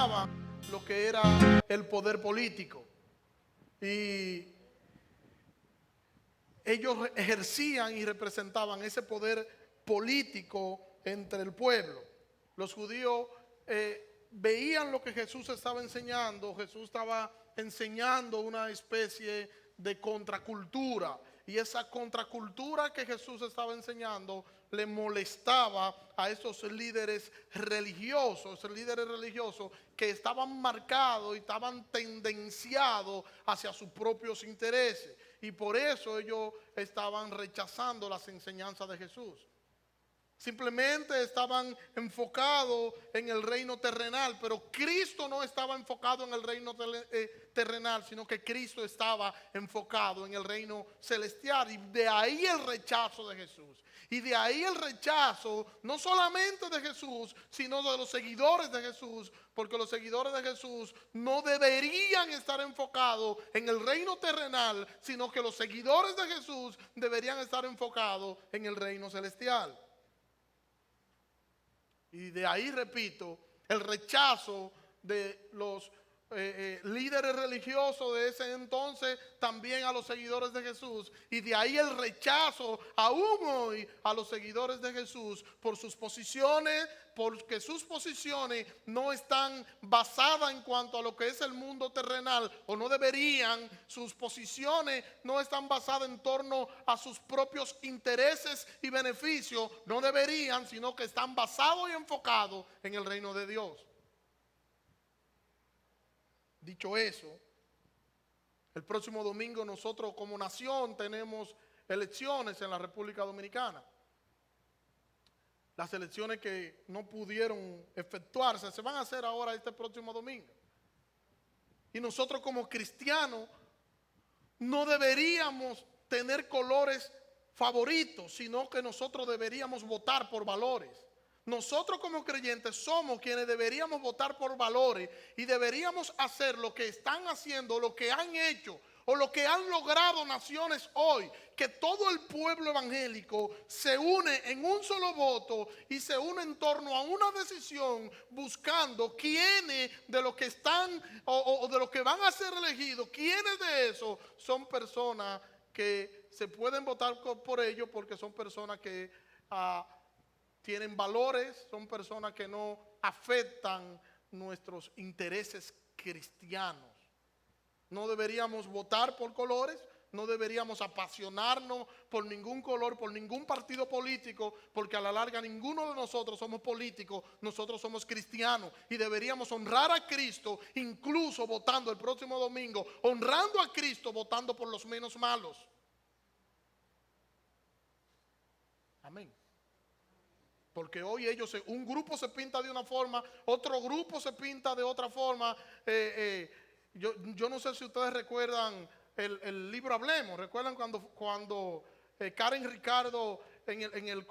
representaban lo que era el poder político. Y ellos ejercían y representaban ese poder político entre el pueblo. Los judíos veían lo que Jesús estaba enseñando. Jesús estaba enseñando una especie de contracultura. Y esa contracultura que Jesús estaba enseñando le molestaba a esos líderes religiosos que estaban marcados y estaban tendenciados hacia sus propios intereses. Y por eso ellos estaban rechazando las enseñanzas de Jesús. Simplemente estaban enfocados en el reino terrenal, pero Cristo no estaba enfocado en el reino terrenal, sino que Cristo estaba enfocado en el reino celestial. Y de ahí el rechazo de Jesús. Y de ahí el rechazo no solamente de Jesús, sino de los seguidores de Jesús, porque los seguidores de Jesús no deberían estar enfocados en el reino terrenal, sino que los seguidores de Jesús deberían estar enfocados en el reino celestial. Y de ahí, repito, el rechazo de los líderes religiosos de ese entonces también a los seguidores de Jesús. Y de ahí el rechazo aún hoy a los seguidores de Jesús por sus posiciones, porque sus posiciones no están basadas en cuanto a lo que es el mundo terrenal, o no deberían. Sus posiciones no están basadas en torno a sus propios intereses y beneficios, no deberían, sino que están basados y enfocados en el reino de Dios. Dicho eso, el próximo domingo nosotros como nación tenemos elecciones en la República Dominicana. Las elecciones que no pudieron efectuarse se van a hacer ahora este próximo domingo. Y nosotros como cristianos no deberíamos tener colores favoritos, sino que nosotros deberíamos votar por valores. Nosotros como creyentes somos quienes deberíamos votar por valores y deberíamos hacer lo que están haciendo, lo que han hecho o lo que han logrado naciones hoy, que todo el pueblo evangélico se une en un solo voto y se une en torno a una decisión buscando quiénes de los que están o de los que van a ser elegidos, quiénes de esos son personas que se pueden votar por ellos porque son personas que tienen valores, son personas que no afectan nuestros intereses cristianos. No deberíamos votar por colores, no deberíamos apasionarnos por ningún color, por ningún partido político, porque a la larga ninguno de nosotros somos políticos, nosotros somos cristianos y deberíamos honrar a Cristo, incluso votando el próximo domingo, honrando a Cristo, votando por los menos malos. Amén. Porque hoy un grupo se pinta de una forma, otro grupo se pinta de otra forma. Yo no sé si ustedes recuerdan el libro Hablemos. ¿Recuerdan cuando Karen Ricardo en el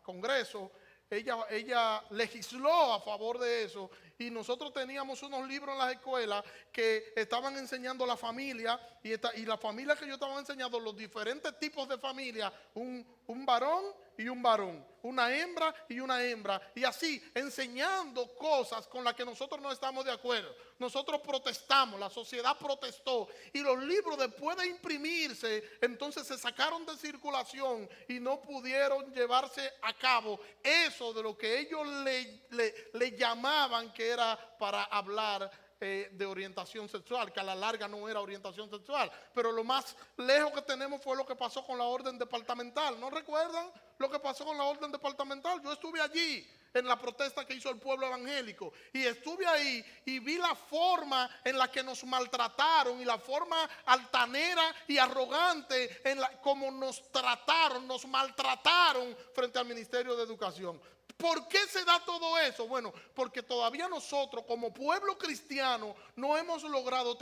Congreso, ella legisló a favor de eso? Y nosotros teníamos unos libros en las escuelas que estaban enseñando la familia y la familia que yo estaba enseñando, los diferentes tipos de familia, un varón y un varón, una hembra y una hembra, y así enseñando cosas con las que nosotros no estamos de acuerdo. Nosotros protestamos, la sociedad protestó y los libros, después de imprimirse, entonces se sacaron de circulación y no pudieron llevarse a cabo eso de lo que ellos le llamaban que era para hablar de orientación sexual, que a la larga no era orientación sexual, pero lo más lejos que tenemos fue lo que pasó con la orden departamental. ¿No recuerdan lo que pasó con la orden departamental? Yo estuve allí en la protesta que hizo el pueblo evangélico y estuve ahí y vi la forma en la que nos maltrataron y la forma altanera y arrogante como nos trataron, nos maltrataron frente al Ministerio de Educación. ¿Por qué se da todo eso? Bueno, porque todavía nosotros como pueblo cristiano no hemos logrado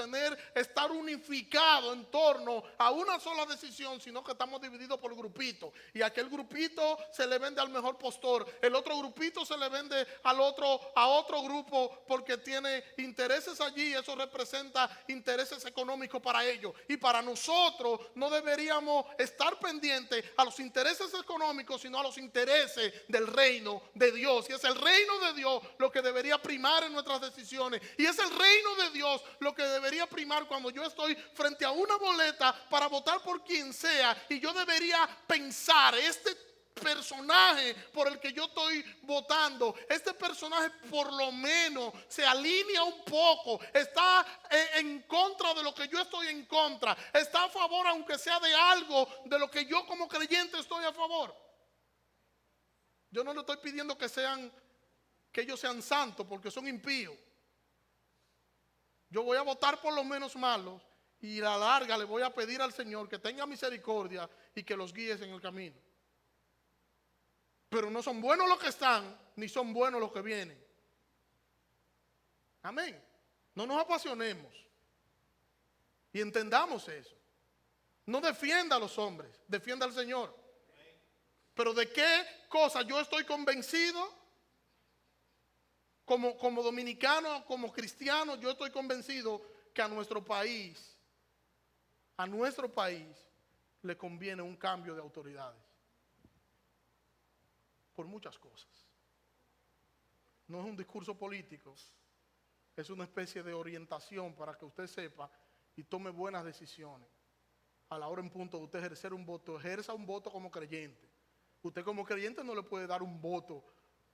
estar unificados en torno a una sola decisión, sino que estamos divididos por grupitos. Y aquel grupito se le vende al mejor postor, el otro grupito se le vende a otro grupo porque tiene intereses allí, eso representa intereses económicos para ellos. Y para nosotros no deberíamos estar pendientes a los intereses económicos, sino a los intereses del reino reino de Dios. Y es el reino de Dios lo que debería primar en nuestras decisiones. Y es el reino de Dios lo que debería primar cuando yo estoy frente a una boleta para votar por quien sea. Y yo debería pensar, este personaje por el que yo estoy votando, este personaje por lo menos se alinea un poco, está en contra de lo que yo estoy en contra, está a favor aunque sea de algo de lo que yo como creyente estoy a favor. Yo no le estoy pidiendo que ellos sean santos porque son impíos. Yo voy a votar por los menos malos y a la larga le voy a pedir al Señor que tenga misericordia y que los guíes en el camino. Pero no son buenos los que están, ni son buenos los que vienen. Amén. No nos apasionemos. Y entendamos eso. No defienda a los hombres, defienda al Señor. Pero ¿de qué cosa yo estoy convencido? Como dominicano, como cristiano, yo estoy convencido que a nuestro país le conviene un cambio de autoridades. Por muchas cosas. No es un discurso político, es una especie de orientación para que usted sepa y tome buenas decisiones. A la hora en punto de usted ejercer un voto, ejerza un voto como creyente. Usted como creyente no le puede dar un voto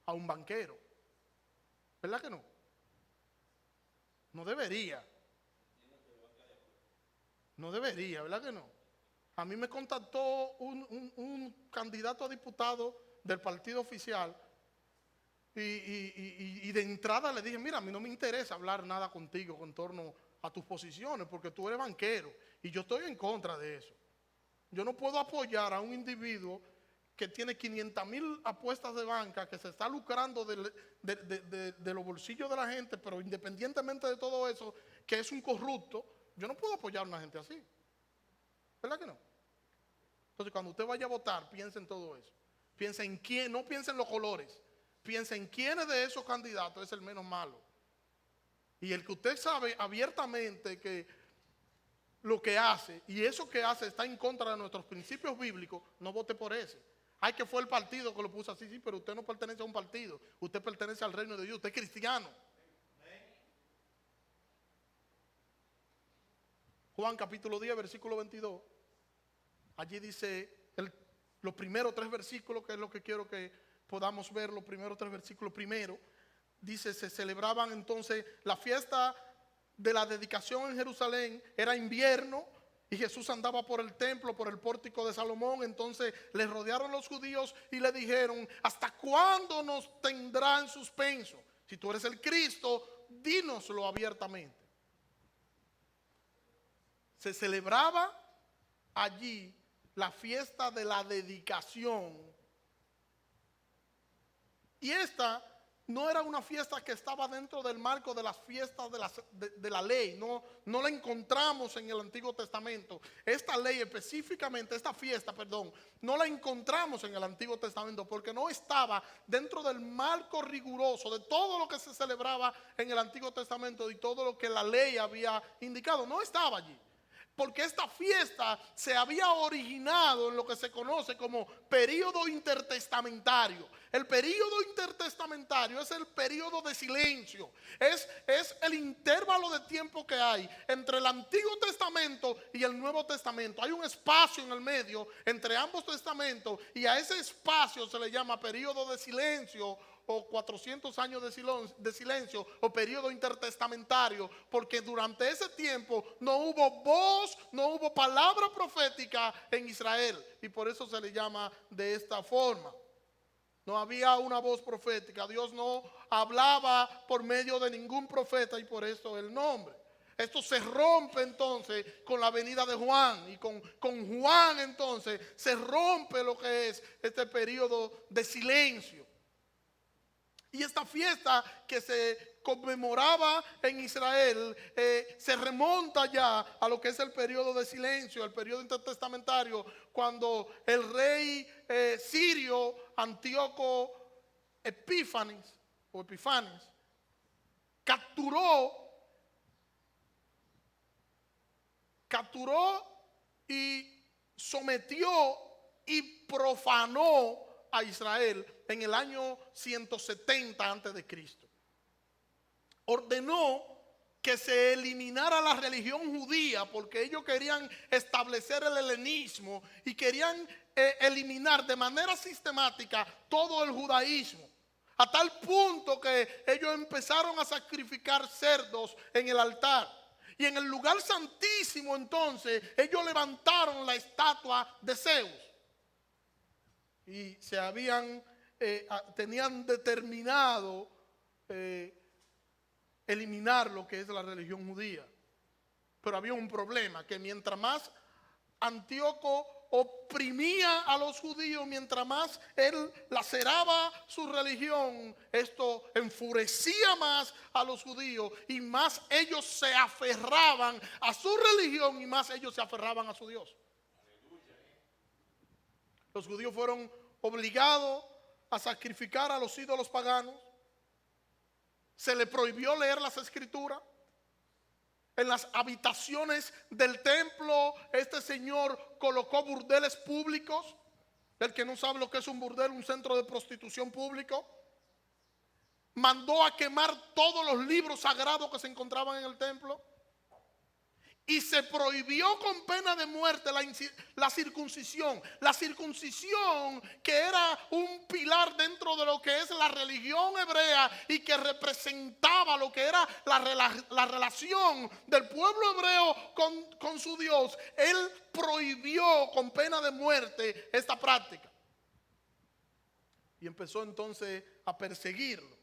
a un banquero. ¿Verdad que no? No debería. No debería, ¿verdad que no? A mí me contactó un candidato a diputado del partido oficial y de entrada le dije, mira, a mí no me interesa hablar nada contigo en torno a tus posiciones porque tú eres banquero y yo estoy en contra de eso. Yo no puedo apoyar a un individuo que tiene 500,000 apuestas de banca, que se está lucrando de los bolsillos de la gente, pero independientemente de todo eso, que es un corrupto. Yo no puedo apoyar a una gente así. ¿Verdad que no? Entonces, cuando usted vaya a votar, piense en todo eso. Piensa en quién, no piensa en los colores. Piensa en quiénes de esos candidatos es el menos malo. Y el que usted sabe abiertamente que lo que hace, y eso que hace está en contra de nuestros principios bíblicos, no vote por ese. Ay, que fue el partido que lo puso así, sí, pero usted no pertenece a un partido. Usted pertenece al reino de Dios, usted es cristiano. Juan capítulo 10, versículo 22. Allí dice los primeros 3 versículos, que es lo que quiero que podamos ver, los primeros 3 versículos. Primero, dice, se celebraban entonces la fiesta de la dedicación en Jerusalén, era invierno, y Jesús andaba por el templo, por el pórtico de Salomón. Entonces le rodearon los judíos y le dijeron, ¿hasta cuándo nos tendrá en suspenso? Si tú eres el Cristo, dínoslo abiertamente. Se celebraba allí la fiesta de la dedicación. Y esta no era una fiesta que estaba dentro del marco de las fiestas de la ley. No la encontramos en el Antiguo Testamento. Esta ley específicamente, esta fiesta, perdón, no la encontramos en el Antiguo Testamento porque no estaba dentro del marco riguroso de todo lo que se celebraba en el Antiguo Testamento y todo lo que la ley había indicado. No estaba allí. Porque esta fiesta se había originado en lo que se conoce como período intertestamentario. El período intertestamentario es el período de silencio. Es el intervalo de tiempo que hay entre el Antiguo Testamento y el Nuevo Testamento. Hay un espacio en el medio entre ambos testamentos y a ese espacio se le llama período de silencio o 400 años de silencio o periodo intertestamentario, porque durante ese tiempo no hubo voz, no hubo palabra profética en Israel, y por eso se le llama de esta forma. No había una voz profética, Dios no hablaba por medio de ningún profeta, y por eso el nombre. Esto se rompe entonces con la venida de Juan, y con Juan entonces se rompe lo que es este periodo de silencio. Y esta fiesta que se conmemoraba en Israel se remonta ya a lo que es el periodo de silencio, el periodo intertestamentario, cuando el rey sirio Antíoco Epífanes capturó y sometió y profanó a Israel en el año 170 antes de Cristo. Ordenó que se eliminara la religión judía porque ellos querían establecer el helenismo y querían eliminar de manera sistemática todo el judaísmo. A tal punto que ellos empezaron a sacrificar cerdos en el altar. Y en el lugar santísimo entonces ellos levantaron la estatua de Zeus. Y tenían determinado eliminar lo que es la religión judía. Pero había un problema, que mientras más Antíoco oprimía a los judíos, mientras más él laceraba su religión, esto enfurecía más a los judíos y más ellos se aferraban a su religión y más ellos se aferraban a su Dios. Los judíos fueron obligados a sacrificar a los ídolos paganos. Se le prohibió leer las escrituras. En las habitaciones del templo, este señor colocó burdeles públicos. El que no sabe lo que es un burdel, un centro de prostitución público. Mandó a quemar todos los libros sagrados que se encontraban en el templo. Y se prohibió con pena de muerte la circuncisión. La circuncisión, que era un pilar dentro de lo que es la religión hebrea y que representaba lo que era la relación del pueblo hebreo con su Dios. Él prohibió con pena de muerte esta práctica. Y empezó entonces a perseguirlo.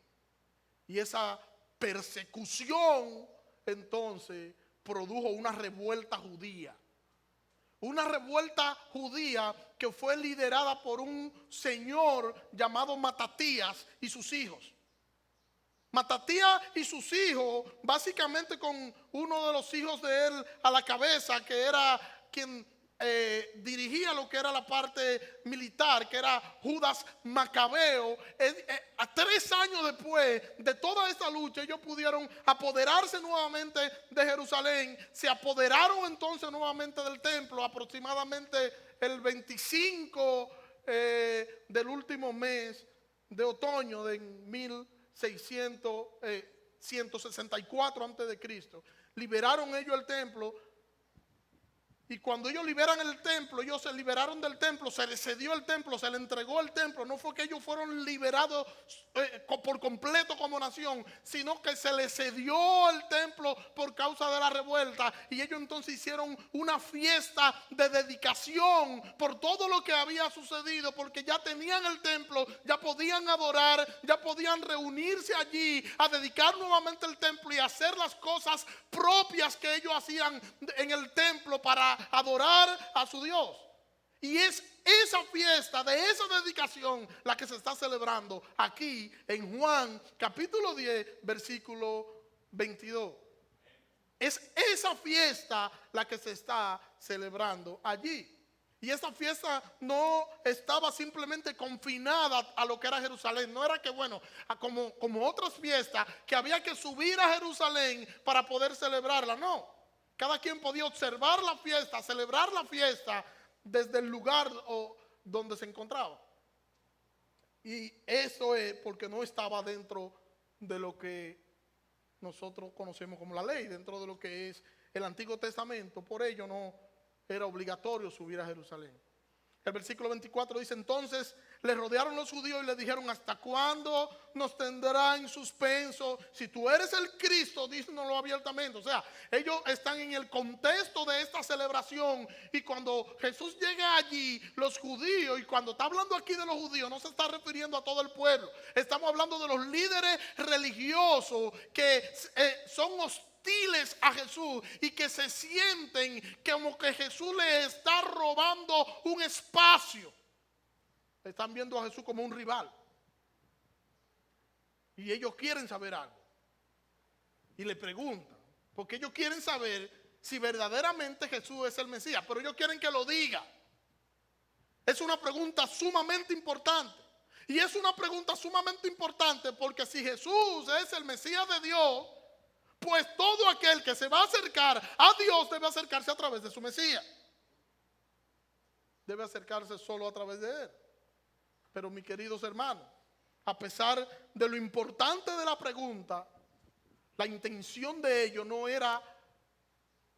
Y esa persecución entonces produjo una revuelta judía. Una revuelta judía que fue liderada por un señor llamado Matatías y sus hijos. Matatías y sus hijos, básicamente con uno de los hijos de él a la cabeza, que era quien dirigía lo que era la parte militar, que era Judas Macabeo. 3 años después de toda esta lucha, ellos pudieron apoderarse nuevamente de Jerusalén. Se apoderaron entonces nuevamente del templo, aproximadamente el 25 del último mes de otoño de 164 antes de Cristo. Liberaron ellos el templo. Y cuando ellos liberan el templo, ellos se liberaron del templo, se les cedió el templo, se les entregó el templo. No fue que ellos fueron liberados por completo como nación, sino que se les cedió el templo por causa de la revuelta. Y ellos entonces hicieron una fiesta de dedicación por todo lo que había sucedido, porque ya tenían el templo, ya podían adorar, ya podían reunirse allí a dedicar nuevamente el templo y hacer las cosas propias que ellos hacían en el templo para adorar a su Dios. Y es esa fiesta de esa dedicación la que se está celebrando aquí en Juan capítulo 10 versículo 22. Es esa fiesta la que se está celebrando allí. Y esta fiesta no estaba simplemente confinada a lo que era Jerusalén. No era que, bueno, como otras fiestas, que había que subir a Jerusalén para poder celebrarla. No. Cada quien podía observar la fiesta, celebrar la fiesta desde el lugar donde se encontraba. Y eso es porque no estaba dentro de lo que nosotros conocemos como la ley, dentro de lo que es el Antiguo Testamento. Por ello no era obligatorio subir a Jerusalén. El versículo 24 dice: entonces le rodearon los judíos y le dijeron: ¿hasta cuándo nos tendrá en suspenso? Si tú eres el Cristo, dísnoslo abiertamente. O sea, ellos están en el contexto de esta celebración. Y cuando Jesús llega allí, los judíos, y cuando está hablando aquí de los judíos, no se está refiriendo a todo el pueblo. Estamos hablando de los líderes religiosos que son hostiles a Jesús y que se sienten como que Jesús les está robando un espacio. Están viendo a Jesús como un rival y ellos quieren saber algo y le preguntan, porque ellos quieren saber si verdaderamente Jesús es el Mesías, pero ellos quieren que lo diga. Es una pregunta sumamente importante, y es una pregunta sumamente importante porque si Jesús es el Mesías de Dios, pues todo aquel que se va a acercar a Dios debe acercarse a través de su Mesías. Debe acercarse solo a través de Él. Pero mis queridos hermanos, a pesar de lo importante de la pregunta, la intención de ellos no era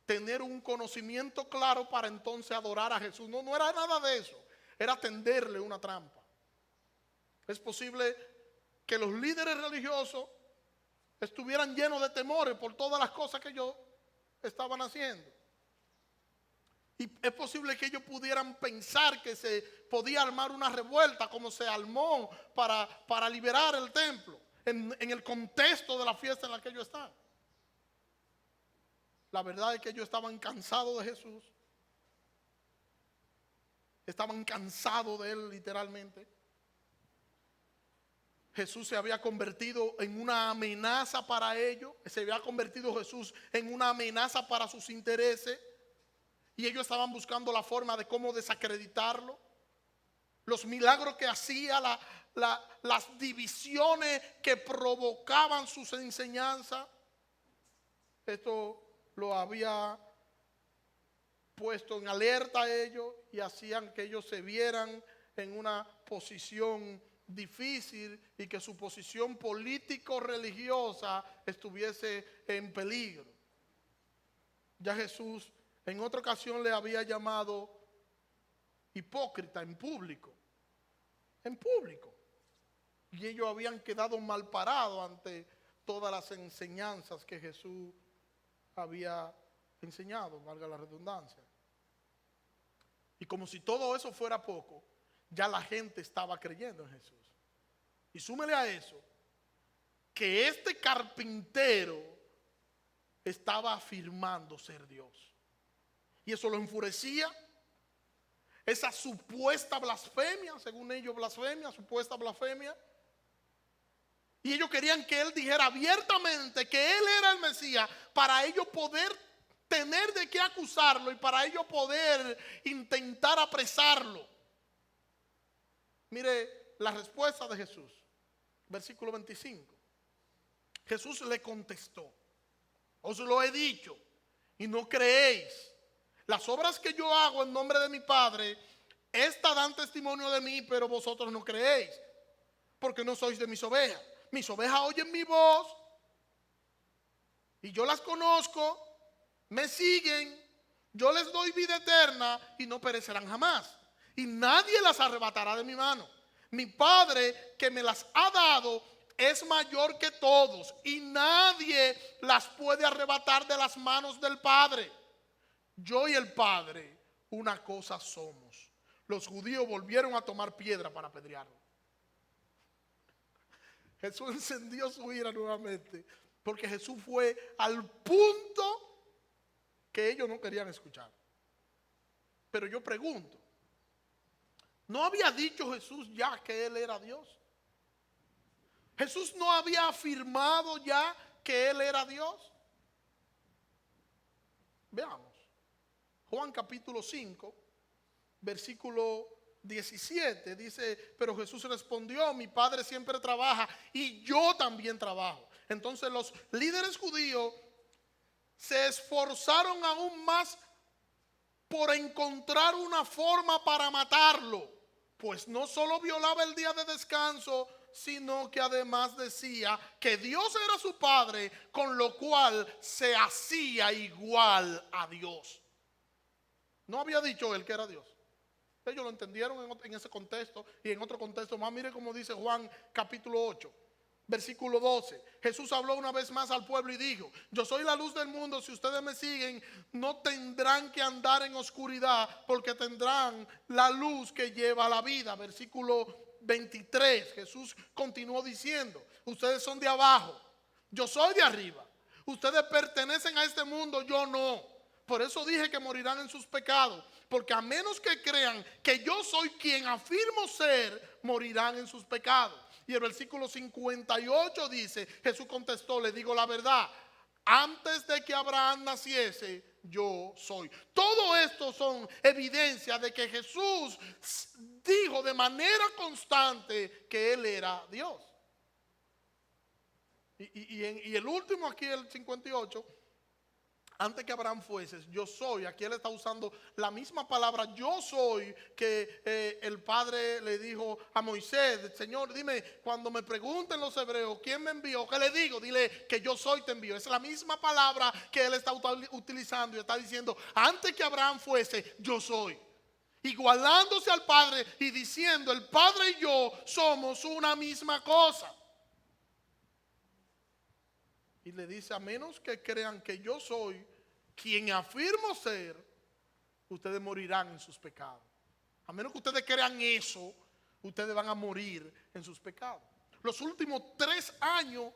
tener un conocimiento claro para entonces adorar a Jesús. No, no era nada de eso. Era tenderle una trampa. Es posible que los líderes religiosos estuvieran llenos de temores por todas las cosas que ellos estaban haciendo. Y es posible que ellos pudieran pensar que se podía armar una revuelta como se armó para liberar el templo en el contexto de la fiesta en la que ellos están. La verdad es que ellos estaban cansados de Jesús. Estaban cansados de él literalmente. Jesús se había convertido en una amenaza para ellos. Se había convertido Jesús en una amenaza para sus intereses. Y ellos estaban buscando la forma de cómo desacreditarlo. Los milagros que hacía, las divisiones que provocaban sus enseñanzas. Esto lo había puesto en alerta a ellos y hacían que ellos se vieran en una posición difícil y que su posición político-religiosa estuviese en peligro. Ya Jesús en otra ocasión le había llamado hipócrita en público. En público. Y ellos habían quedado mal parados ante todas las enseñanzas que Jesús había enseñado, valga la redundancia. Y como si todo eso fuera poco, ya la gente estaba creyendo en Jesús. Y súmele a eso, que este carpintero estaba afirmando ser Dios. Y eso lo enfurecía. Esa supuesta blasfemia, según ellos blasfemia, supuesta blasfemia. Y ellos querían que él dijera abiertamente que él era el Mesías para ellos poder tener de qué acusarlo y para ellos poder intentar apresarlo. Mire la respuesta de Jesús, versículo 25. Jesús le contestó: os lo he dicho y no creéis. Las obras que yo hago en nombre de mi Padre, estas dan testimonio de mí, pero vosotros no creéis, porque no sois de mis ovejas. Mis ovejas oyen mi voz y yo las conozco, me siguen, yo les doy vida eterna y no perecerán jamás. Y nadie las arrebatará de mi mano. Mi Padre que me las ha dado es mayor que todos y nadie las puede arrebatar de las manos del Padre. Yo y el Padre una cosa somos. Los judíos volvieron a tomar piedra para apedrearlo. Jesús encendió su ira nuevamente porque Jesús fue al punto que ellos no querían escuchar. Pero yo pregunto, ¿no había dicho Jesús ya que Él era Dios? ¿Jesús no había afirmado ya que Él era Dios? Veamos. Juan capítulo 5, versículo 17 dice: pero Jesús respondió: mi Padre siempre trabaja y yo también trabajo. Entonces los líderes judíos se esforzaron aún más por encontrar una forma para matarlo, pues no solo violaba el día de descanso, sino que además decía que Dios era su Padre, con lo cual se hacía igual a Dios. No había dicho él que era Dios. Ellos lo entendieron en ese contexto y en otro contexto más. Mire cómo dice Juan capítulo 8, versículo 12. Jesús habló una vez más al pueblo y dijo: yo soy la luz del mundo, si ustedes me siguen no tendrán que andar en oscuridad, porque tendrán la luz que lleva a la vida. Versículo 23, Jesús continuó diciendo: ustedes son de abajo, yo soy de arriba. Ustedes pertenecen a este mundo, yo no. Por eso dije que morirán en sus pecados, porque a menos que crean que yo soy quien afirmo ser, morirán en sus pecados. Y el versículo 58 dice: Jesús contestó: le digo la verdad, antes de que Abraham naciese, yo soy. Todo esto son evidencias de que Jesús dijo de manera constante que Él era Dios. Y el último aquí, el 58, antes que Abraham fuese, yo soy. Aquí él está usando la misma palabra yo soy que el Padre le dijo a Moisés: Señor, dime, cuando me pregunten los hebreos quién me envió, ¿qué le digo? Dile que yo soy te envío. Es la misma palabra que él está utilizando y está diciendo: antes que Abraham fuese, yo soy. Igualándose al Padre y diciendo: el Padre y yo somos una misma cosa. Y le dice: a menos que crean que yo soy quien afirmo ser, ustedes morirán en sus pecados. A menos que ustedes crean eso, ustedes van a morir en sus pecados. Los últimos 3 años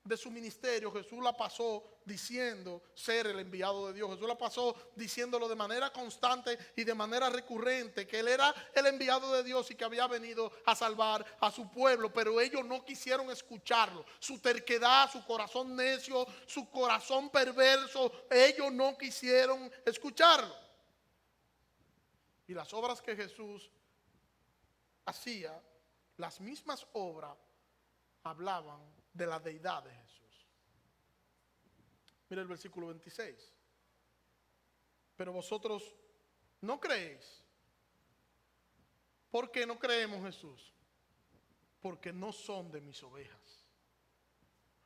de su ministerio, Jesús la pasó diciendo ser el enviado de Dios. Jesús la pasó diciéndolo de manera constante y de manera recurrente, que él era el enviado de Dios y que había venido a salvar a su pueblo. Pero ellos no quisieron escucharlo. Su terquedad, su corazón necio, su corazón perverso, ellos no quisieron escucharlo. Y las obras que Jesús hacía, las mismas obras, hablaban de la deidad de Jesús. Mira el versículo 26. Pero vosotros no creéis. ¿Por qué no creemos, Jesús? Porque no son de mis ovejas.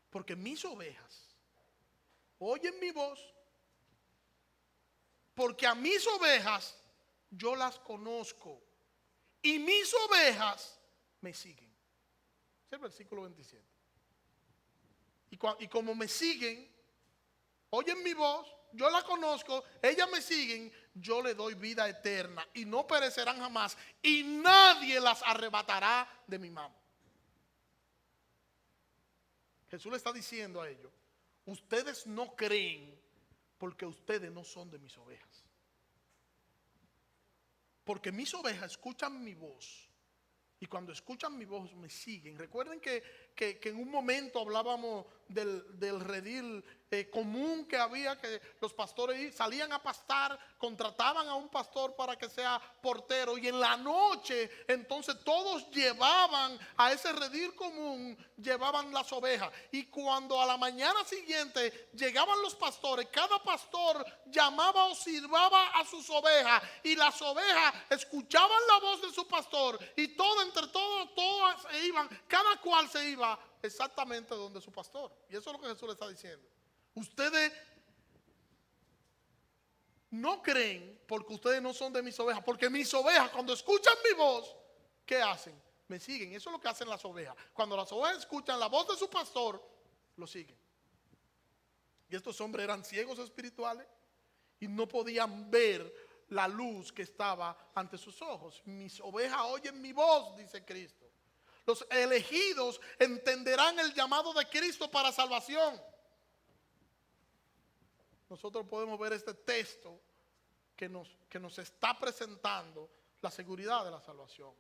Porque mis ovejas oyen mi voz. Porque a mis ovejas yo las conozco. Y mis ovejas me siguen. Es el versículo 27. Y como me siguen, oyen mi voz, yo la conozco, ellas me siguen, yo le doy vida eterna y no perecerán jamás y nadie las arrebatará de mi mano. Jesús le está diciendo a ellos: ustedes no creen porque ustedes no son de mis ovejas. Porque mis ovejas escuchan mi voz. Y cuando escuchan mi voz me siguen. Recuerden que en un momento hablábamos del redil común que había, que los pastores salían a pastar, contrataban a un pastor para que sea portero, y en la noche entonces todos llevaban a ese redil común, llevaban las ovejas. Y cuando a la mañana siguiente llegaban los pastores, cada pastor llamaba o silbaba a sus ovejas, y las ovejas escuchaban la voz de su pastor, y entre todos se iban, cada cual se iba exactamente donde su pastor. Y eso es lo que Jesús le está diciendo. Ustedes no creen porque ustedes no son de mis ovejas. Porque mis ovejas, cuando escuchan mi voz, ¿qué hacen? Me siguen. Eso es lo que hacen las ovejas. Cuando las ovejas escuchan la voz de su pastor, lo siguen. Y estos hombres eran ciegos espirituales y no podían ver la luz que estaba ante sus ojos. Mis ovejas oyen mi voz, dice Cristo. Los elegidos entenderán el llamado de Cristo para salvación. Nosotros podemos ver este texto que nos está presentando la seguridad de la salvación.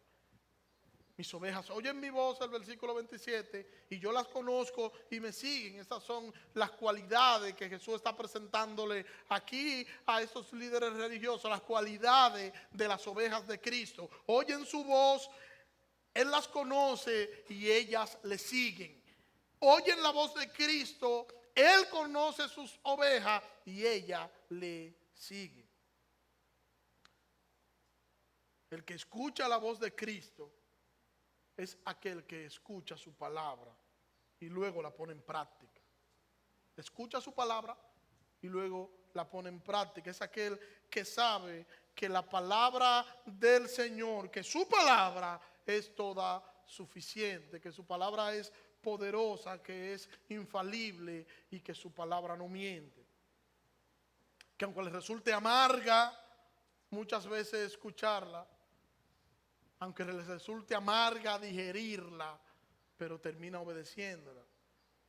Mis ovejas oyen mi voz, el versículo 27, y yo las conozco y me siguen. Estas son las cualidades que Jesús está presentándole aquí a estos líderes religiosos, las cualidades de las ovejas de Cristo. Oyen su voz, Él las conoce y ellas le siguen. Oyen la voz de Cristo, Él conoce sus ovejas y ella le sigue. El que escucha la voz de Cristo es aquel que escucha su palabra y luego la pone en práctica. Escucha su palabra y luego la pone en práctica. Es aquel que sabe que la palabra del Señor, que su palabra es toda suficiente, que su palabra es poderosa, que es infalible y que su palabra no miente. Que aunque les resulte amarga muchas veces escucharla, aunque les resulte amarga digerirla, pero termina obedeciéndola.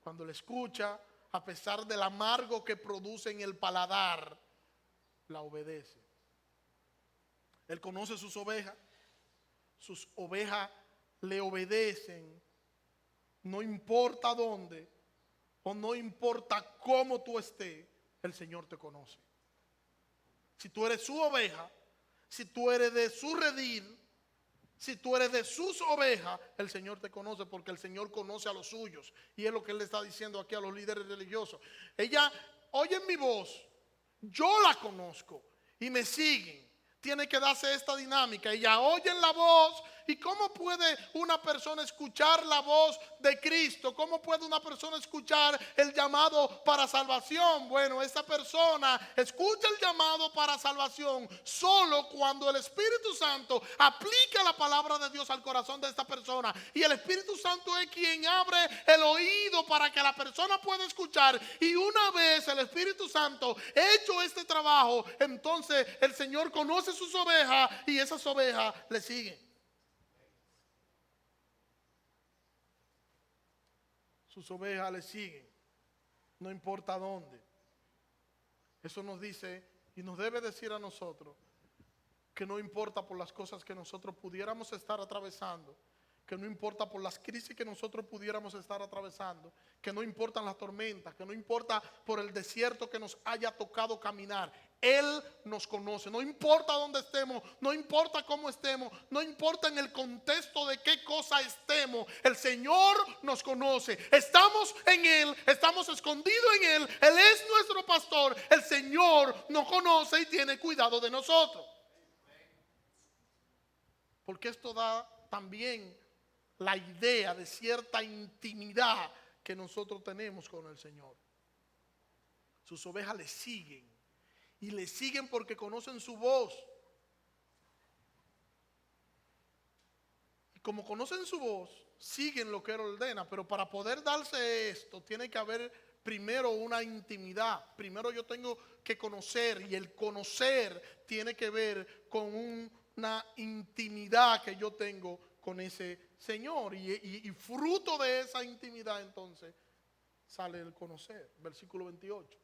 Cuando la escucha, a pesar del amargo que produce en el paladar, la obedece. Él conoce sus ovejas le obedecen, no importa dónde o no importa cómo tú estés, el Señor te conoce. Si tú eres su oveja, si tú eres de su redil, si tú eres de sus ovejas, el Señor te conoce, porque el Señor conoce a los suyos. Y es lo que Él le está diciendo aquí a los líderes religiosos. Ella oye mi voz yo la conozco y me siguen. Tiene que darse esta dinámica. Ella oyen la voz. ¿Y cómo puede una persona escuchar la voz de Cristo? ¿Cómo puede una persona escuchar el llamado para salvación? Bueno, esa persona escucha el llamado para salvación solo cuando el Espíritu Santo aplica la palabra de Dios al corazón de esta persona. Y el Espíritu Santo es quien abre el oído para que la persona pueda escuchar. Y una vez el Espíritu Santo hecho este trabajo, entonces el Señor conoce sus ovejas y esas ovejas le siguen. Sus ovejas le siguen, no importa dónde. Eso nos dice y nos debe decir a nosotros que no importa por las cosas que nosotros pudiéramos estar atravesando, que no importa por las crisis que nosotros pudiéramos estar atravesando, que no importan las tormentas, que no importa por el desierto que nos haya tocado caminar. Él nos conoce, no importa dónde estemos, no importa cómo estemos, no importa en el contexto de qué cosa estemos, el Señor nos conoce. Estamos en Él, estamos escondidos en Él, Él es nuestro pastor, el Señor nos conoce y tiene cuidado de nosotros. Porque esto da también la idea de cierta intimidad que nosotros tenemos con el Señor. Sus ovejas le siguen. Y le siguen porque conocen su voz. Y como conocen su voz, siguen lo que Él ordena. Pero para poder darse esto, tiene que haber primero una intimidad. Primero yo tengo que conocer. Y el conocer tiene que ver con una intimidad que yo tengo con ese Señor. Y fruto de esa intimidad entonces sale el conocer. Versículo 28.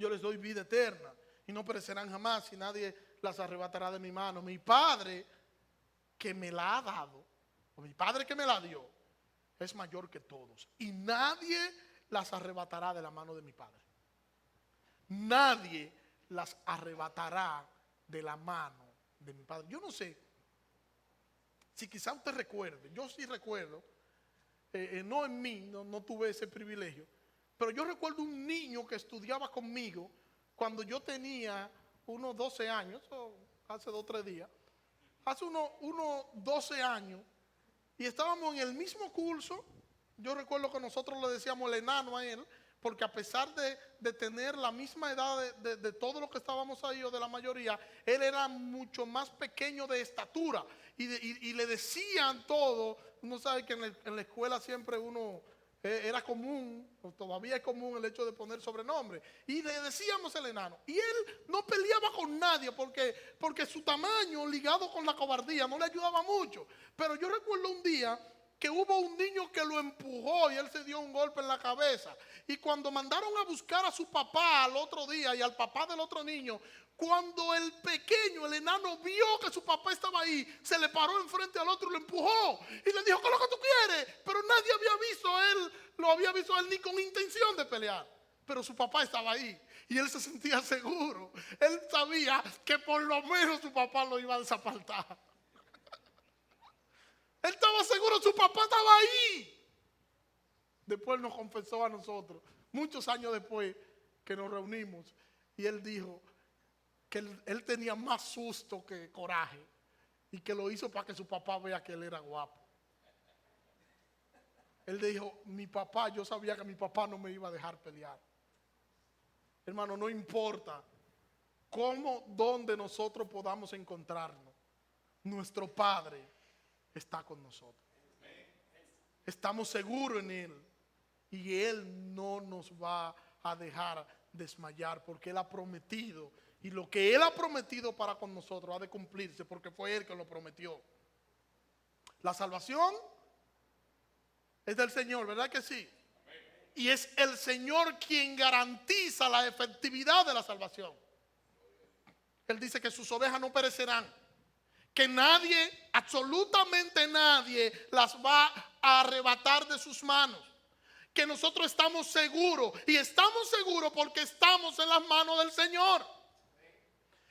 Yo les doy vida eterna y no perecerán jamás y nadie las arrebatará de mi mano. Mi Padre que me la ha dado, o mi Padre que me la dio, es mayor que todos. Y nadie las arrebatará de la mano de mi Padre. Nadie las arrebatará de la mano de mi Padre. Yo no sé si quizá usted recuerde, yo sí recuerdo, no en mí, no tuve ese privilegio. Pero yo recuerdo un niño que estudiaba conmigo cuando yo tenía unos 12 años, hace 2 o 3 días, hace unos 12 años, y estábamos en el mismo curso. Yo recuerdo que nosotros le decíamos el enano a él, porque a pesar de tener la misma edad de todos los que estábamos ahí, o de la mayoría, él era mucho más pequeño de estatura, y le decían todo. Uno sabe que en la escuela siempre uno... era común, o todavía es común el hecho de poner sobrenombre. Y le decíamos el enano. Y él no peleaba con nadie porque su tamaño ligado con la cobardía no le ayudaba mucho. Pero yo recuerdo un día que hubo un niño que lo empujó y él se dio un golpe en la cabeza. Y cuando mandaron a buscar a su papá al otro día y al papá del otro niño, cuando el pequeño, el enano, vio que su papá estaba ahí, se le paró enfrente al otro y lo empujó. Y le dijo: ¿qué es lo que tú quieres? Pero nadie había visto él, lo había visto él ni con intención de pelear. Pero su papá estaba ahí y él se sentía seguro. Él sabía que por lo menos su papá lo iba a desapartar. Él estaba seguro, su papá estaba ahí. Después nos confesó a nosotros, muchos años después que nos reunimos, y él dijo que él tenía más susto que coraje, y que lo hizo para que su papá vea que él era guapo. Él dijo: mi papá, yo sabía que mi papá no me iba a dejar pelear. Hermano, no importa cómo, dónde nosotros podamos encontrarnos, nuestro Padre está con nosotros. Estamos seguros en Él, y Él no nos va a dejar desmayar, porque Él ha prometido, y lo que Él ha prometido para con nosotros ha de cumplirse, porque fue Él que lo prometió. La salvación es del Señor, ¿verdad que sí? Y es el Señor quien garantiza la efectividad de la salvación. Él dice que sus ovejas no perecerán, que nadie, absolutamente nadie, las va a arrebatar de sus manos. Que nosotros estamos seguros, y estamos seguros porque estamos en las manos del Señor.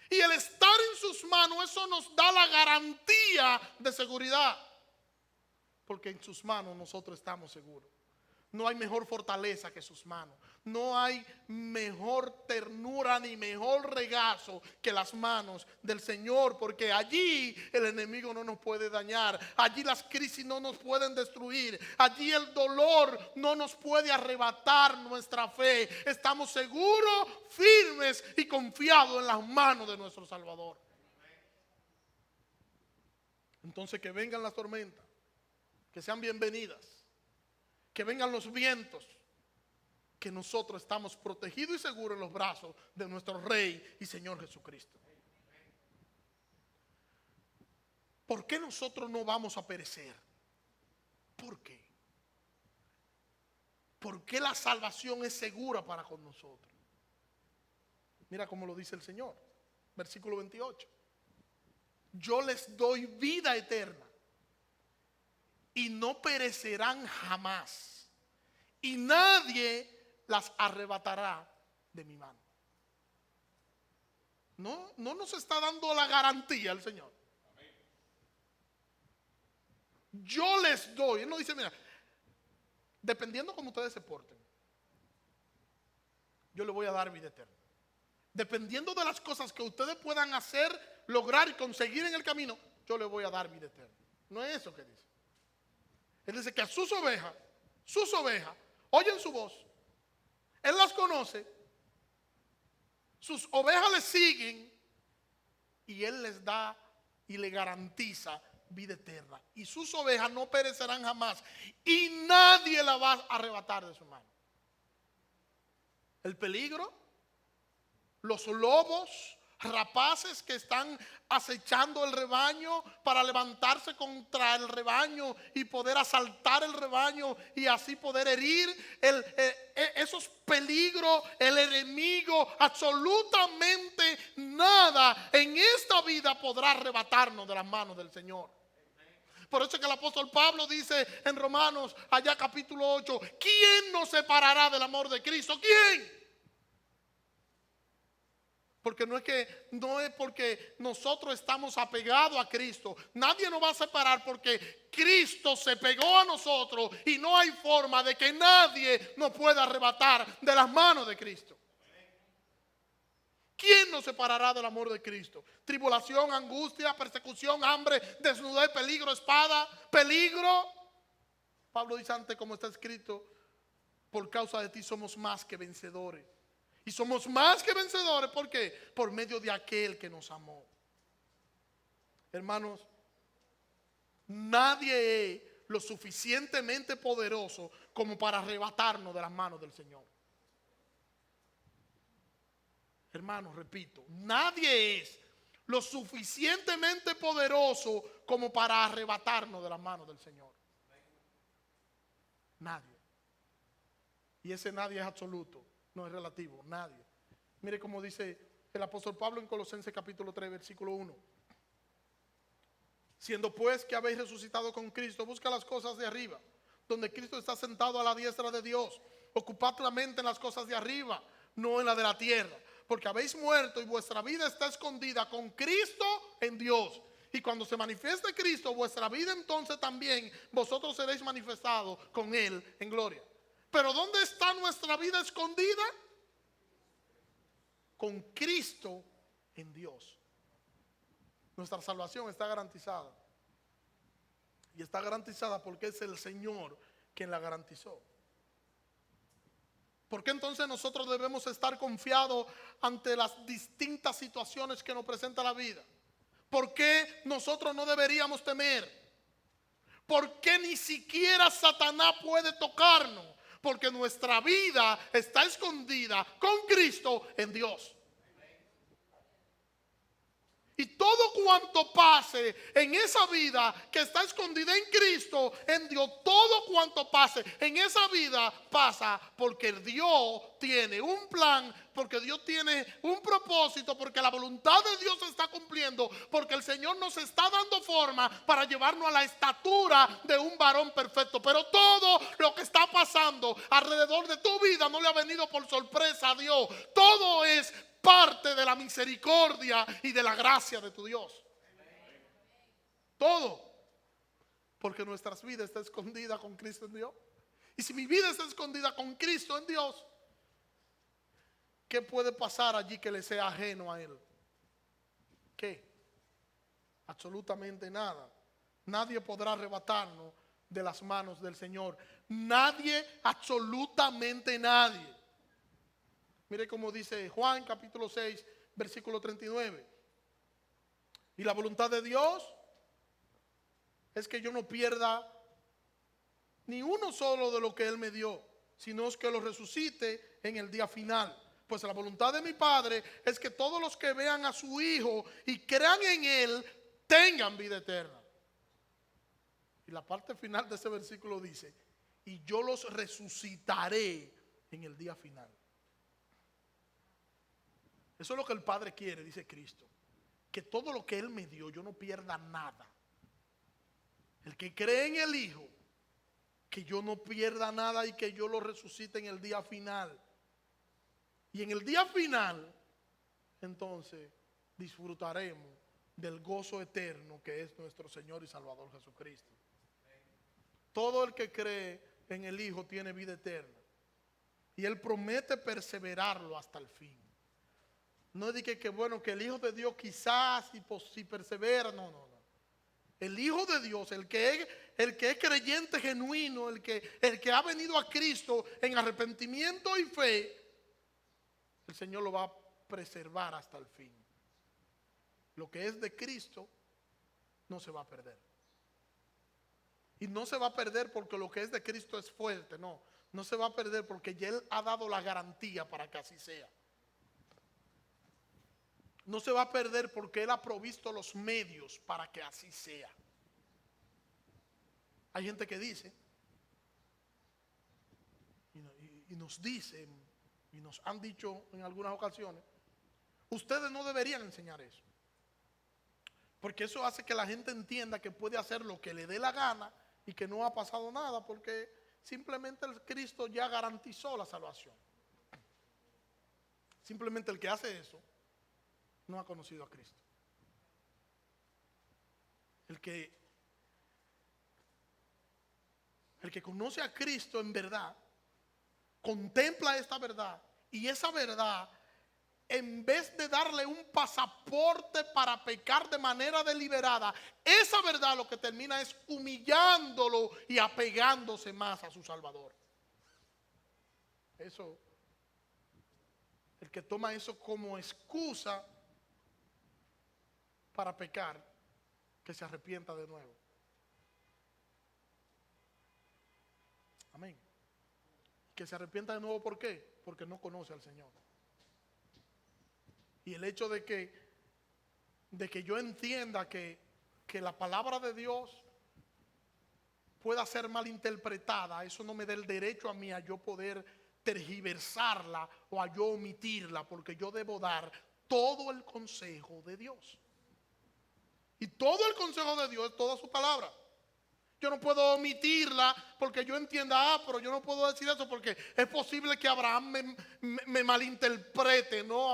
Y el estar en sus manos, eso nos da la garantía de seguridad, porque en sus manos nosotros estamos seguros. No hay mejor fortaleza que sus manos. no hay mejor ternura ni mejor regazo que las manos del Señor, porque allí el enemigo no nos puede dañar, allí las crisis no nos pueden destruir, allí el dolor no nos puede arrebatar nuestra fe. Estamos seguros, firmes y confiados en las manos de nuestro Salvador. Entonces, que vengan las tormentas, que sean bienvenidas, que vengan los vientos, que nosotros estamos protegidos y seguros en los brazos de nuestro Rey y Señor Jesucristo. ¿Por qué nosotros no vamos a perecer? ¿Por qué? ¿Por qué la salvación es segura para con nosotros? Mira cómo lo dice el Señor, versículo 28. Yo les doy vida eterna y no perecerán jamás, y nadie las arrebatará de mi mano. No nos está dando la garantía el Señor. Yo les doy. Él no dice, mira, dependiendo cómo ustedes se porten, yo les voy a dar vida eterna. Dependiendo de las cosas que ustedes puedan hacer, lograr y conseguir en el camino, yo les voy a dar vida eterna. No es eso que dice. Él dice que a sus ovejas oyen su voz. Él las conoce, sus ovejas le siguen y Él les da y le garantiza vida eterna. Y sus ovejas no perecerán jamás y nadie la va a arrebatar de su mano. El peligro, los lobos rapaces que están acechando el rebaño para levantarse contra el rebaño y poder asaltar el rebaño y así poder herir esos peligros, el enemigo, absolutamente nada en esta vida podrá arrebatarnos de las manos del Señor. Por eso es que el apóstol Pablo dice en Romanos, allá capítulo 8, ¿quién nos separará del amor de Cristo? ¿Quién? Porque no es porque nosotros estamos apegados a Cristo. Nadie nos va a separar porque Cristo se pegó a nosotros y no hay forma de que nadie nos pueda arrebatar de las manos de Cristo. ¿Quién nos separará del amor de Cristo? Tribulación, angustia, persecución, hambre, desnudez, peligro, espada, peligro. Pablo dice antes, como está escrito, por causa de ti somos más que vencedores. Y somos más que vencedores, ¿por qué? Por medio de aquel que nos amó. Hermanos, nadie es lo suficientemente poderoso como para arrebatarnos de las manos del Señor. Hermanos, repito, nadie es lo suficientemente poderoso como para arrebatarnos de las manos del Señor. Nadie. Y ese nadie es absoluto. No es relativo, nadie. Mire cómo dice el apóstol Pablo en Colosenses capítulo 3, versículo 1. Siendo pues que habéis resucitado con Cristo, busca las cosas de arriba, donde Cristo está sentado a la diestra de Dios. Ocupad la mente en las cosas de arriba, no en la de la tierra. Porque habéis muerto y vuestra vida está escondida con Cristo en Dios. Y cuando se manifieste Cristo, vuestra vida entonces también vosotros seréis manifestados con Él en gloria. Pero ¿dónde está nuestra vida escondida? Con Cristo en Dios. Nuestra salvación está garantizada. Y está garantizada porque es el Señor quien la garantizó. ¿Por qué entonces nosotros debemos estar confiados ante las distintas situaciones que nos presenta la vida? ¿Por qué nosotros no deberíamos temer? ¿Por qué ni siquiera Satanás puede tocarnos? Porque nuestra vida está escondida con Cristo en Dios. Y todo cuanto pase en esa vida que está escondida en Cristo, en Dios, todo cuanto pase en esa vida pasa porque Dios tiene un plan, porque Dios tiene un propósito, porque la voluntad de Dios se está cumpliendo, porque el Señor nos está dando forma para llevarnos a la estatura de un varón perfecto. Pero todo lo que está pasando alrededor de tu vida no le ha venido por sorpresa a Dios. Todo es parte de la misericordia y de la gracia de tu Dios. Todo. Porque nuestras vidas está escondida con Cristo en Dios. Y si mi vida está escondida con Cristo en Dios, ¿qué puede pasar allí que le sea ajeno a Él? ¿Qué? Absolutamente nada. Nadie podrá arrebatarnos de las manos del Señor. Nadie, absolutamente nadie. Mire cómo dice Juan capítulo 6, versículo 39. Y la voluntad de Dios es que yo no pierda ni uno solo de lo que Él me dio, sino es que lo resucite en el día final. Pues la voluntad de mi Padre es que todos los que vean a su Hijo y crean en Él tengan vida eterna. Y la parte final de ese versículo dice, y yo los resucitaré en el día final. Eso es lo que el Padre quiere, dice Cristo. Que todo lo que Él me dio, yo no pierda nada. El que cree en el Hijo, que yo no pierda nada y que yo lo resucite en el día final. Y en el día final, entonces, disfrutaremos del gozo eterno que es nuestro Señor y Salvador Jesucristo. Todo el que cree en el Hijo tiene vida eterna. Y Él promete perseverarlo hasta el fin. No dije que bueno, que el Hijo de Dios quizás si persevera, no. El Hijo de Dios, el que es creyente genuino, el que ha venido a Cristo en arrepentimiento y fe, el Señor lo va a preservar hasta el fin. Lo que es de Cristo no se va a perder. Y no se va a perder porque lo que es de Cristo es fuerte, no se va a perder porque ya Él ha dado la garantía para que así sea. No se va a perder porque Él ha provisto los medios para que así sea. Hay gente que dice, y nos dicen, y nos han dicho en algunas ocasiones, ustedes no deberían enseñar eso. Porque eso hace que la gente entienda que puede hacer lo que le dé la gana y que no ha pasado nada porque simplemente el Cristo ya garantizó la salvación. Simplemente el que hace eso no ha conocido a Cristo. El que conoce a Cristo en verdad, contempla esta verdad y esa verdad, en vez de darle un pasaporte para pecar de manera deliberada, esa verdad lo que termina es humillándolo y apegándose más a su Salvador. Eso, el que toma eso como excusa para pecar, que se arrepienta de nuevo. Amén. Que se arrepienta de nuevo, ¿por qué? Porque no conoce al Señor. Y el hecho de que yo entienda que la palabra de Dios pueda ser mal interpretada, eso no me da el derecho a mí a yo poder tergiversarla o a yo omitirla, porque yo debo dar todo el consejo de Dios. Y todo el consejo de Dios es toda su palabra. Yo no puedo omitirla porque yo entienda, pero yo no puedo decir eso porque es posible que Abraham me malinterprete. No,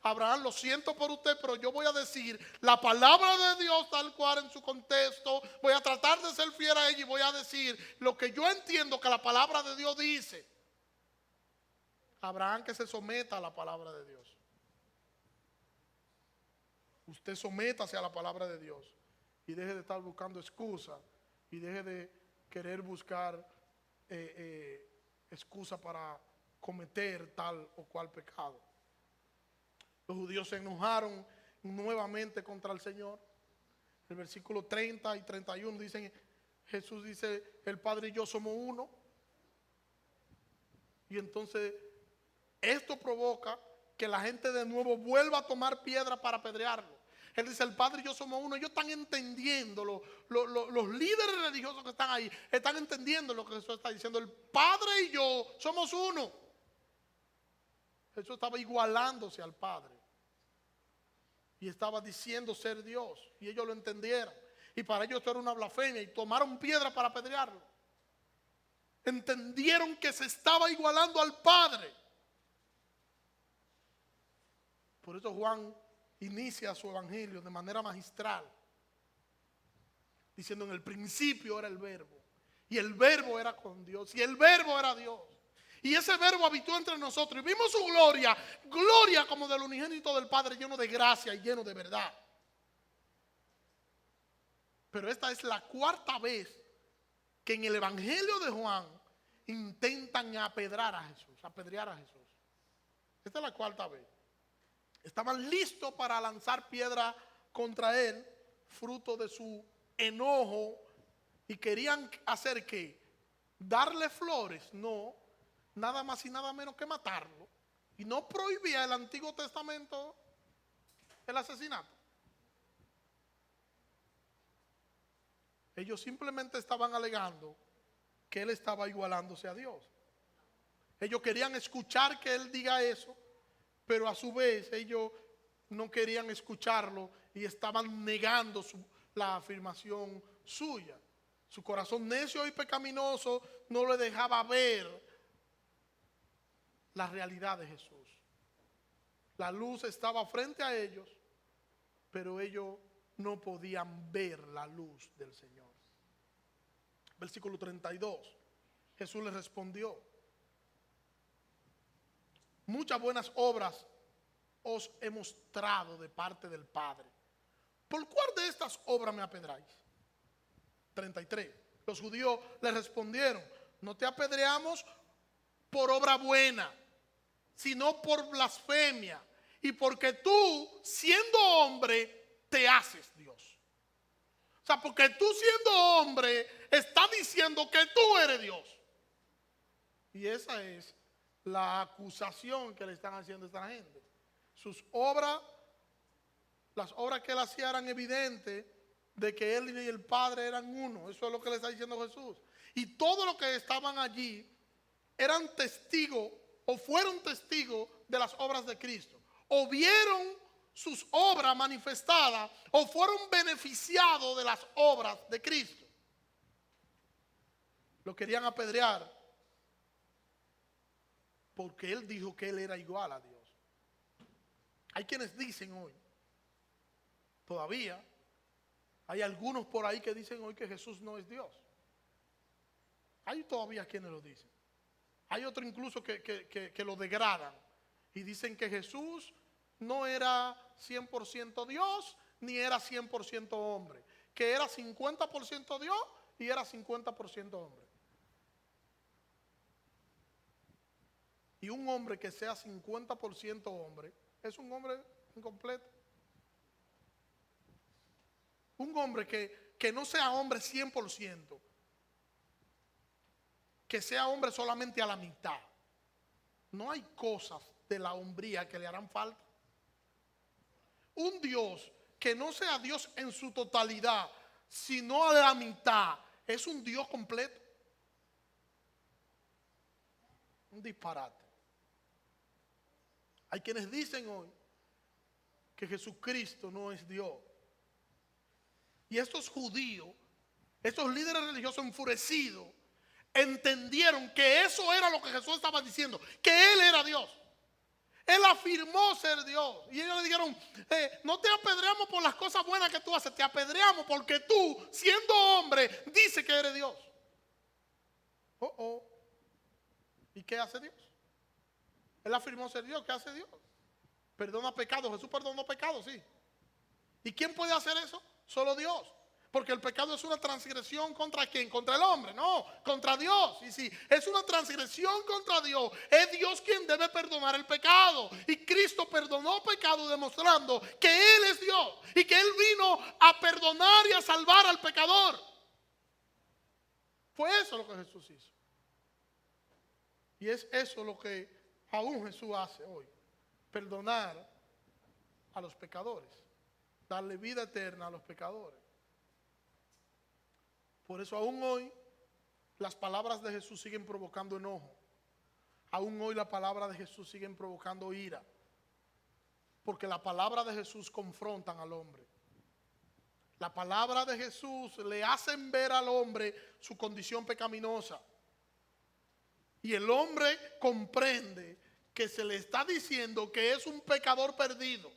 Abraham, lo siento por usted, pero yo voy a decir la palabra de Dios tal cual en su contexto. Voy a tratar de ser fiel a ella y voy a decir lo que yo entiendo que la palabra de Dios dice. Abraham, que se someta a la palabra de Dios. Usted sométase a la palabra de Dios y deje de estar buscando excusas y deje de querer buscar excusa para cometer tal o cual pecado. Los judíos se enojaron nuevamente contra el Señor. El versículo 30 y 31 dicen, Jesús dice, el Padre y yo somos uno. Y entonces esto provoca que la gente de nuevo vuelva a tomar piedra para apedrearlo. Él dice, el Padre y yo somos uno. Ellos están entendiendo, los líderes religiosos que están ahí, están entendiendo lo que Jesús está diciendo. El Padre y yo somos uno. Jesús estaba igualándose al Padre. Y estaba diciendo ser Dios. Y ellos lo entendieron. Y para ellos esto era una blasfemia. Y tomaron piedra para apedrearlo. Entendieron que se estaba igualando al Padre. Por eso Juan inicia su evangelio de manera magistral, diciendo en el principio era el verbo, y el verbo era con Dios, y el verbo era Dios, Y ese verbo habitó entre nosotros y vimos su gloria, gloria como del unigénito del Padre, lleno de gracia y lleno de verdad. Pero esta es la cuarta vez que en el Evangelio de Juan intentan apedrear a Jesús. Esta es la cuarta vez. Estaban listos para lanzar piedra contra él, fruto de su enojo, y querían hacer ¿qué? Darle flores. No, nada más y nada menos que matarlo. Y no prohibía el Antiguo Testamento el asesinato. Ellos simplemente estaban alegando que él estaba igualándose a Dios. Ellos querían escuchar que él diga eso, pero a su vez ellos no querían escucharlo y estaban negando la afirmación suya. Su corazón necio y pecaminoso no le dejaba ver la realidad de Jesús. La luz estaba frente a ellos, pero ellos no podían ver la luz del Señor. Versículo 32. Jesús les respondió: muchas buenas obras os he mostrado de parte del Padre. ¿Por cuál de estas obras me apedreáis? 33. Los judíos le respondieron: no te apedreamos por obra buena, sino por blasfemia, y porque tú, siendo hombre, te haces Dios. O sea, porque tú, siendo hombre, estás diciendo que tú eres Dios. Y esa es la acusación que le están haciendo a esta gente. Sus obras, las obras que él hacía eran evidentes de que él y el Padre eran uno. Eso es lo que le está diciendo Jesús. Y todos los que estaban allí eran testigos o fueron testigos de las obras de Cristo. O vieron sus obras manifestadas o fueron beneficiados de las obras de Cristo. Lo querían apedrear porque él dijo que él era igual a Dios. Hay quienes dicen hoy, todavía, hay algunos por ahí que dicen hoy que Jesús no es Dios. Hay todavía quienes lo dicen. Hay otros incluso que lo degradan y dicen que Jesús no era 100% Dios ni era 100% hombre. Que era 50% Dios y era 50% hombre. Y un hombre que sea 50% hombre es un hombre incompleto. Un hombre que no sea hombre 100%, que sea hombre solamente a la mitad. No hay cosas de la hombría que le harán falta. Un Dios que no sea Dios en su totalidad, sino a la mitad, es un Dios completo. Un disparate. Hay quienes dicen hoy que Jesucristo no es Dios. Y estos judíos, estos líderes religiosos enfurecidos, entendieron que eso era lo que Jesús estaba diciendo, que Él era Dios. Él afirmó ser Dios. Y ellos le dijeron, no te apedreamos por las cosas buenas que tú haces, te apedreamos porque tú, siendo hombre, dices que eres Dios. ¿Y qué hace Dios? Él afirmó ser Dios. ¿Qué hace Dios? Perdona pecados. Jesús perdonó pecados, sí. ¿Y quién puede hacer eso? Solo Dios. Porque el pecado es una transgresión ¿contra quién? ¿Contra el hombre? No, contra Dios. Y si es una transgresión contra Dios, es Dios quien debe perdonar el pecado. Y Cristo perdonó pecado demostrando que Él es Dios y que Él vino a perdonar y a salvar al pecador. Fue eso lo que Jesús hizo. Y es eso lo que aún Jesús hace hoy. Perdonar a los pecadores. Darle vida eterna a los pecadores. Por eso aún hoy las palabras de Jesús siguen provocando enojo. Aún hoy la palabra de Jesús siguen provocando ira. Porque la palabra de Jesús confrontan al hombre. La palabra de Jesús le hacen ver al hombre su condición pecaminosa. Y el hombre comprende que se le está diciendo que es un pecador perdido.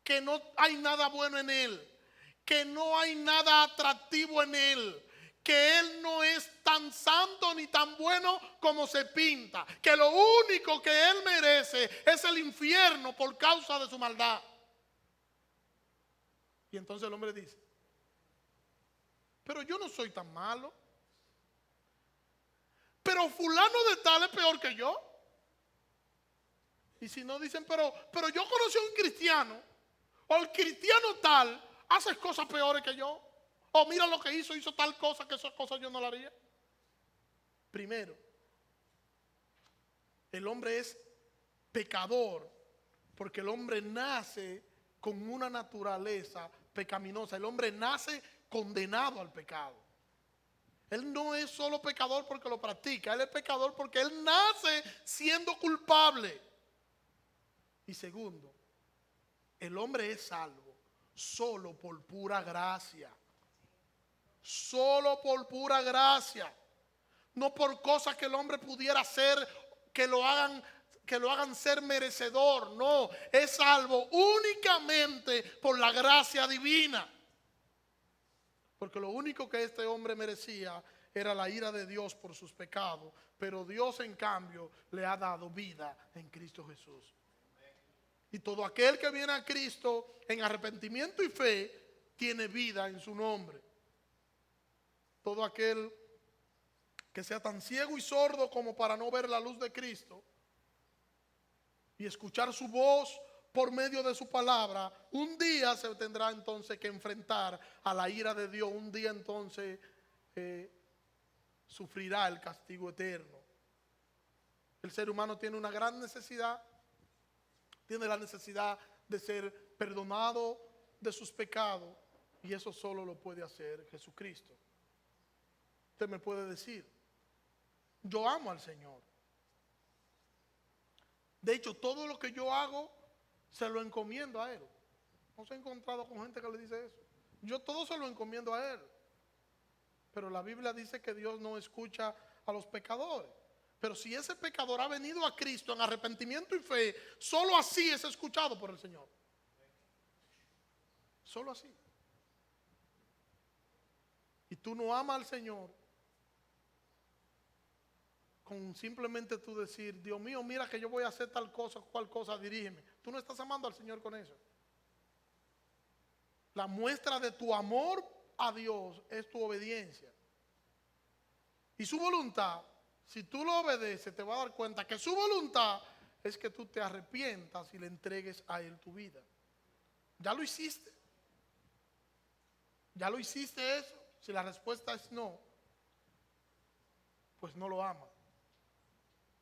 Que no hay nada bueno en él. Que no hay nada atractivo en él. que Él no es tan santo ni tan bueno como se pinta, que lo único que Él merece es el infierno por causa de su maldad. Y entonces el hombre dice, pero yo no soy tan malo, pero fulano de tal es peor que yo. Y si no dicen, pero yo conocí a un cristiano, o el cristiano tal hace cosas peores que yo, o mira lo que hizo tal cosa que esas cosas yo no la haría. Primero, el hombre es pecador porque el hombre nace con una naturaleza pecaminosa. El hombre nace condenado al pecado. Él no es solo pecador porque lo practica, él es pecador porque él nace siendo culpable. Y segundo, el hombre es salvo solo por pura gracia. Solo por pura gracia. No por cosas que el hombre pudiera hacer que lo hagan ser merecedor. No, es salvo únicamente por la gracia divina. Porque lo único que este hombre merecía era la ira de Dios por sus pecados. Pero Dios en cambio le ha dado vida en Cristo Jesús. Y todo aquel que viene a Cristo en arrepentimiento y fe tiene vida en su nombre. Todo aquel que sea tan ciego y sordo como para no ver la luz de Cristo y escuchar su voz por medio de su palabra, un día se tendrá entonces que enfrentar a la ira de Dios. Un día entonces sufrirá el castigo eterno. El ser humano tiene una gran necesidad, tiene la necesidad de ser perdonado de sus pecados, y eso solo lo puede hacer Jesucristo. Usted me puede decir, yo amo al Señor. De hecho, todo lo que yo hago se lo encomiendo a Él. ¿No se ha encontrado con gente que le dice eso? Yo todo se lo encomiendo a Él. Pero la Biblia dice que Dios no escucha a los pecadores. Pero si ese pecador ha venido a Cristo en arrepentimiento y fe, solo así es escuchado por el Señor. Solo así. Y tú no amas al Señor con simplemente tú decir, Dios mío, mira que yo voy a hacer tal cosa, cual cosa, dirígeme. Tú no estás amando al Señor con eso. La muestra de tu amor a Dios es tu obediencia. Y su voluntad, si tú lo obedeces, te vas a dar cuenta que su voluntad es que tú te arrepientas y le entregues a Él tu vida. ¿Ya lo hiciste? ¿Ya lo hiciste eso? Si la respuesta es no, pues no lo amas.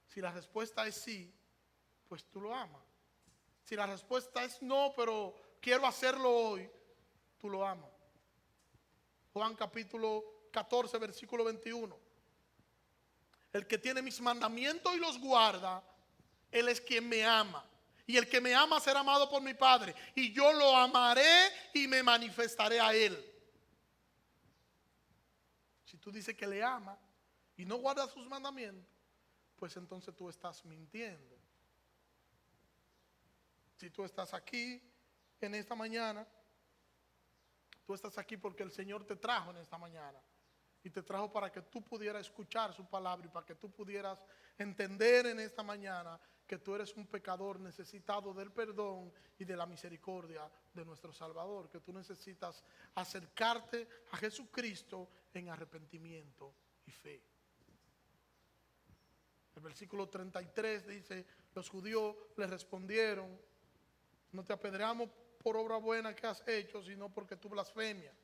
Si la respuesta es sí, pues tú lo amas. Si la respuesta es no, pero quiero hacerlo hoy, tú lo amas. Juan capítulo 14, versículo 21. El que tiene mis mandamientos y los guarda, él es quien me ama. Y el que me ama será amado por mi Padre. Y yo lo amaré y me manifestaré a él. Si tú dices que le ama y no guarda sus mandamientos, pues entonces tú estás mintiendo. Si tú estás aquí en esta mañana, tú estás aquí porque el Señor te trajo en esta mañana. Y te trajo para que tú pudieras escuchar su palabra y para que tú pudieras entender en esta mañana que tú eres un pecador necesitado del perdón y de la misericordia de nuestro Salvador. Que tú necesitas acercarte a Jesucristo en arrepentimiento y fe. El versículo 33 dice, los judíos le respondieron, no te apedreamos por obra buena que has hecho, sino porque tú blasfemias.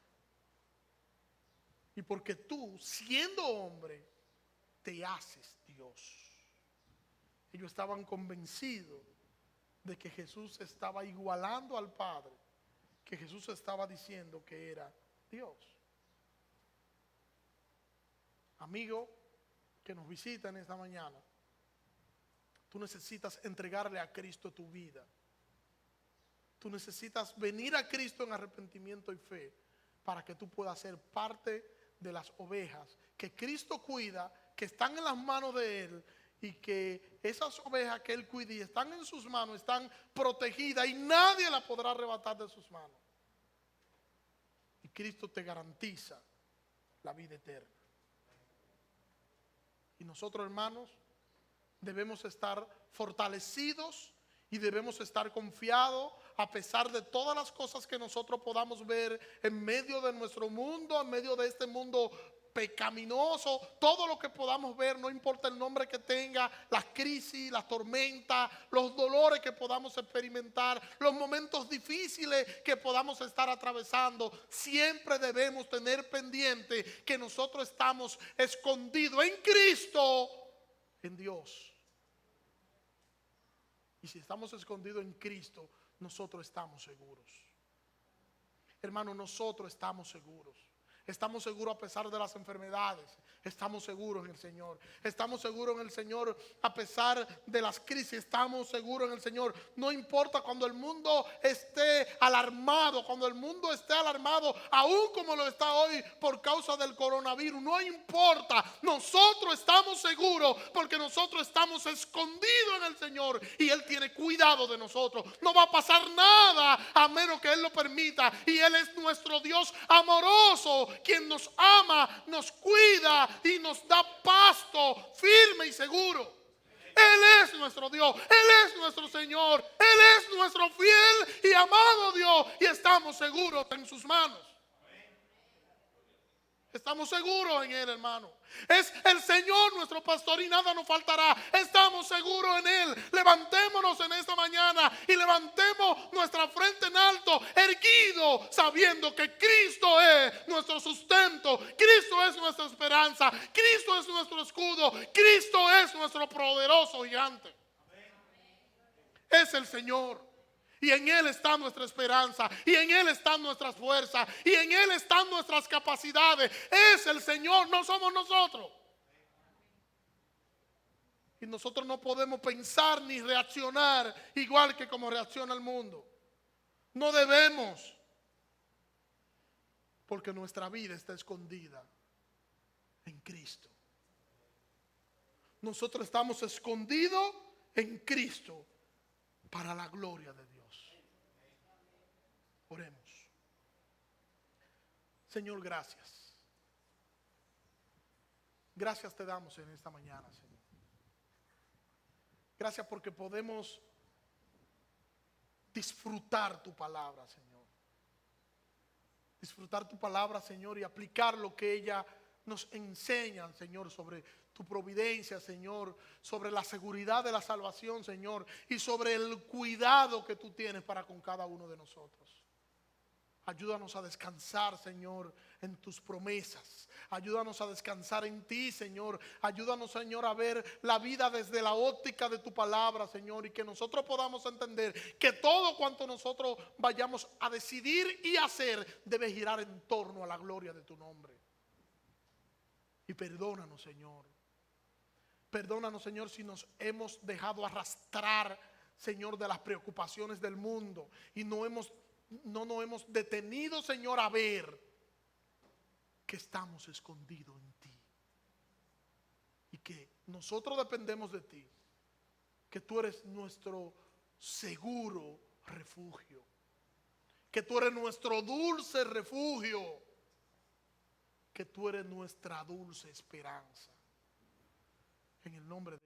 Y porque tú, siendo hombre, te haces Dios. Ellos estaban convencidos de que Jesús estaba igualando al Padre, que Jesús estaba diciendo que era Dios. Amigo que nos visita en esta mañana, tú necesitas entregarle a Cristo tu vida. Tú necesitas venir a Cristo en arrepentimiento y fe para que tú puedas ser parte de las ovejas que Cristo cuida, que están en las manos de Él, y que esas ovejas que Él cuida y están en sus manos, están protegidas y nadie las podrá arrebatar de sus manos. Y Cristo te garantiza la vida eterna. Y nosotros, hermanos, debemos estar fortalecidos y debemos estar confiados a pesar de todas las cosas que nosotros podamos ver en medio de nuestro mundo, en medio de este mundo pecaminoso, todo lo que podamos ver, no importa el nombre que tenga, las crisis, las tormentas, los dolores que podamos experimentar, los momentos difíciles que podamos estar atravesando, siempre debemos tener pendiente que nosotros estamos escondidos en Cristo, en Dios. Y si estamos escondidos en Cristo, nosotros estamos seguros. Hermano, nosotros estamos seguros. Estamos seguros a pesar de las enfermedades. Estamos seguros en el Señor. Estamos seguros en el Señor a pesar de las crisis. Estamos seguros en el Señor. No importa cuando el mundo esté alarmado, cuando el mundo esté alarmado, aún como lo está hoy por causa del coronavirus. No importa. Nosotros estamos seguros porque nosotros estamos escondidos en el Señor y Él tiene cuidado de nosotros. No va a pasar nada a menos que Él lo permita. Y Él es nuestro Dios amoroso, quien nos ama, nos cuida y nos da pasto firme y seguro. Él es nuestro Dios, Él es nuestro Señor, Él es nuestro fiel y amado Dios y estamos seguros en sus manos. Estamos seguros en Él, hermano. Es el Señor nuestro pastor y nada nos faltará. Estamos seguros en Él. Levantémonos en esta mañana y levantemos nuestra frente en alto, erguido, sabiendo que Cristo es nuestro sustento. Cristo es nuestra esperanza. Cristo es nuestro escudo. Cristo es nuestro poderoso gigante. Es el Señor. Y en Él está nuestra esperanza, y en Él están nuestras fuerzas, y en Él están nuestras capacidades. Es el Señor, no somos nosotros. Y nosotros no podemos pensar ni reaccionar igual que como reacciona el mundo. No debemos, porque nuestra vida está escondida en Cristo. Nosotros estamos escondidos en Cristo para la gloria de Dios. Oremos. Señor, gracias. Gracias te damos en esta mañana, Señor. Gracias porque podemos disfrutar tu palabra, Señor. Disfrutar tu palabra, Señor, y aplicar lo que ella nos enseña, Señor, sobre tu providencia, Señor, sobre la seguridad de la salvación, Señor, y sobre el cuidado que tú tienes para con cada uno de nosotros. Ayúdanos a descansar, Señor, en tus promesas. Ayúdanos a descansar en ti, Señor. Ayúdanos, Señor, a ver la vida desde la óptica de tu palabra, Señor. Y que nosotros podamos entender que todo cuanto nosotros vayamos a decidir y hacer debe girar en torno a la gloria de tu nombre. Y perdónanos, Señor. Perdónanos, Señor, si nos hemos dejado arrastrar, Señor, de las preocupaciones del mundo. Y no nos hemos detenido, Señor, a ver que estamos escondidos en ti. Y que nosotros dependemos de ti. Que tú eres nuestro seguro refugio. Que tú eres nuestro dulce refugio. Que tú eres nuestra dulce esperanza. En el nombre de